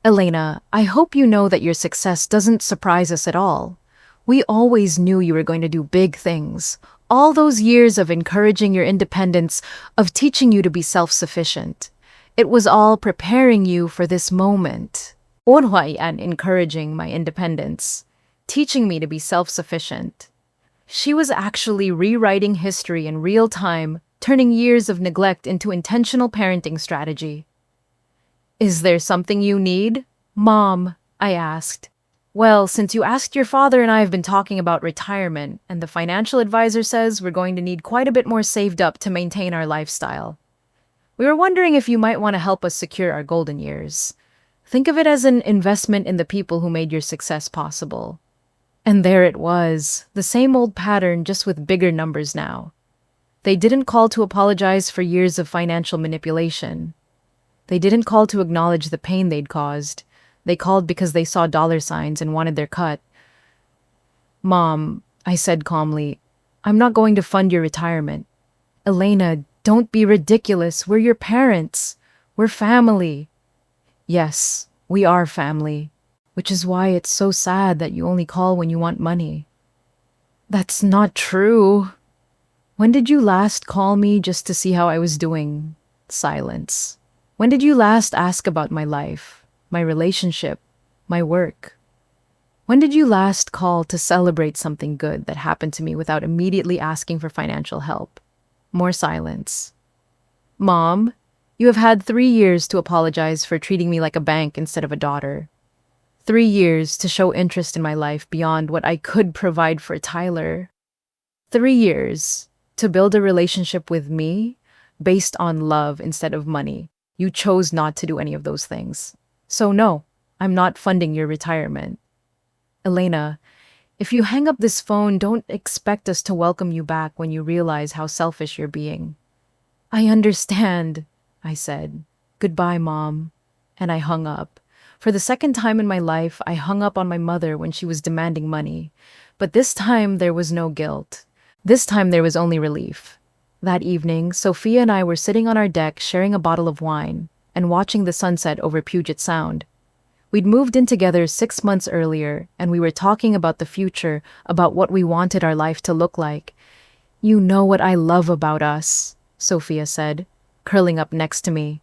Elena, I hope you know that your success doesn't surprise us at all. We always knew you were going to do big things. All those years of encouraging your independence, of teaching you to be self-sufficient. It was all preparing you for this moment. Onhuay and encouraging my independence, teaching me to be self-sufficient. She was actually rewriting history in real time, turning years of neglect into intentional parenting strategy. Is there something you need? Mom, I asked. Well, since you asked, your father and I have been talking about retirement, and the financial advisor says we're going to need quite a bit more saved up to maintain our lifestyle. We were wondering if you might want to help us secure our golden years. Think of it as an investment in the people who made your success possible. And there it was, the same old pattern, just with bigger numbers now. They didn't call to apologize for years of financial manipulation. They didn't call to acknowledge the pain they'd caused. They called because they saw dollar signs and wanted their cut. Mom, I said calmly, I'm not going to fund your retirement. Elena, don't be ridiculous. We're your parents. We're family. Yes, we are family, which is why it's so sad that you only call when you want money. That's not true. When did you last call me just to see how I was doing? Silence. When did you last ask about my life, my relationship, my work? When did you last call to celebrate something good that happened to me without immediately asking for financial help? More silence. Mom, you have had 3 years to apologize for treating me like a bank instead of a daughter. 3 years to show interest in my life beyond what I could provide for Tyler. 3 years to build a relationship with me based on love instead of money. You chose not to do any of those things. So no, I'm not funding your retirement. Elena, if you hang up this phone, don't expect us to welcome you back when you realize how selfish you're being. I understand, I said. Goodbye, Mom. And I hung up. For the second time in my life, I hung up on my mother when she was demanding money. But this time, there was no guilt. This time, there was only relief. That evening, Sophia and I were sitting on our deck sharing a bottle of wine and watching the sunset over Puget Sound. We'd moved in together 6 months earlier, and we were talking about the future, about what we wanted our life to look like. You know what I love about us, Sophia said, curling up next to me.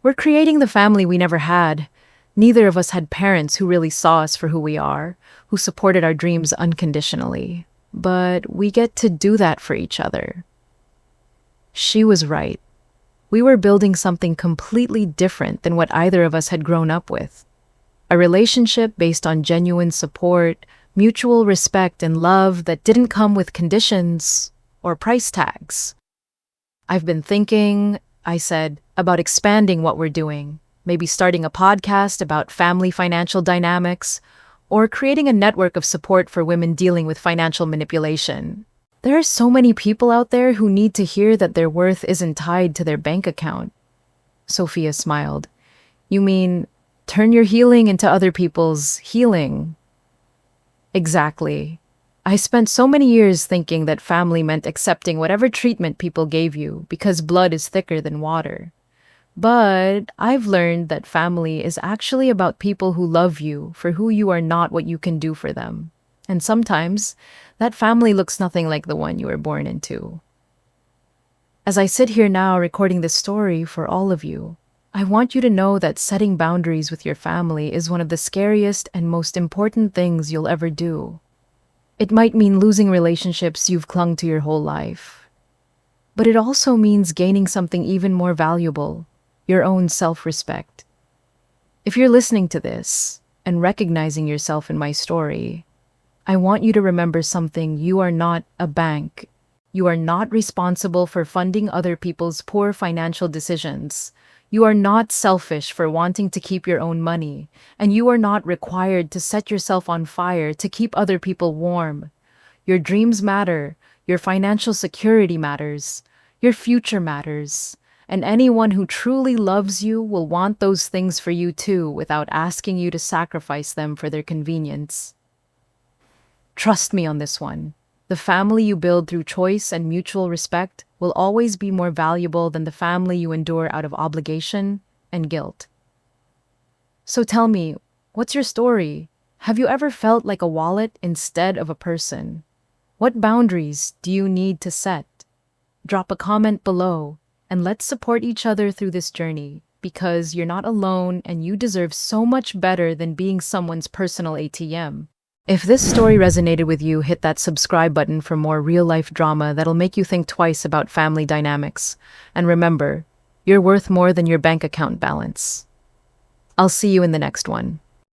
We're creating the family we never had. Neither of us had parents who really saw us for who we are, who supported our dreams unconditionally. But we get to do that for each other. She was right. We were building something completely different than what either of us had grown up with. A relationship based on genuine support, mutual respect, and love that didn't come with conditions or price tags. I've been thinking, I said, about expanding what we're doing, maybe starting a podcast about family financial dynamics, or creating a network of support for women dealing with financial manipulation. There are so many people out there who need to hear that their worth isn't tied to their bank account. Sophia smiled. You mean, turn your healing into other people's healing? Exactly. I spent so many years thinking that family meant accepting whatever treatment people gave you because blood is thicker than water. But I've learned that family is actually about people who love you for who you are, not what you can do for them. And sometimes, that family looks nothing like the one you were born into. As I sit here now recording this story for all of you, I want you to know that setting boundaries with your family is one of the scariest and most important things you'll ever do. It might mean losing relationships you've clung to your whole life. But it also means gaining something even more valuable, your own self-respect. If you're listening to this and recognizing yourself in my story, I want you to remember something. You are not a bank. You are not responsible for funding other people's poor financial decisions. You are not selfish for wanting to keep your own money, and you are not required to set yourself on fire to keep other people warm. Your dreams matter, your financial security matters, your future matters, and anyone who truly loves you will want those things for you too without asking you to sacrifice them for their convenience. Trust me on this one. The family you build through choice and mutual respect will always be more valuable than the family you endure out of obligation and guilt. So tell me, what's your story? Have you ever felt like a wallet instead of a person? What boundaries do you need to set? Drop a comment below, and let's support each other through this journey because you're not alone and you deserve so much better than being someone's personal ATM. If this story resonated with you, hit that subscribe button for more real-life drama that'll make you think twice about family dynamics. And remember, you're worth more than your bank account balance. I'll see you in the next one.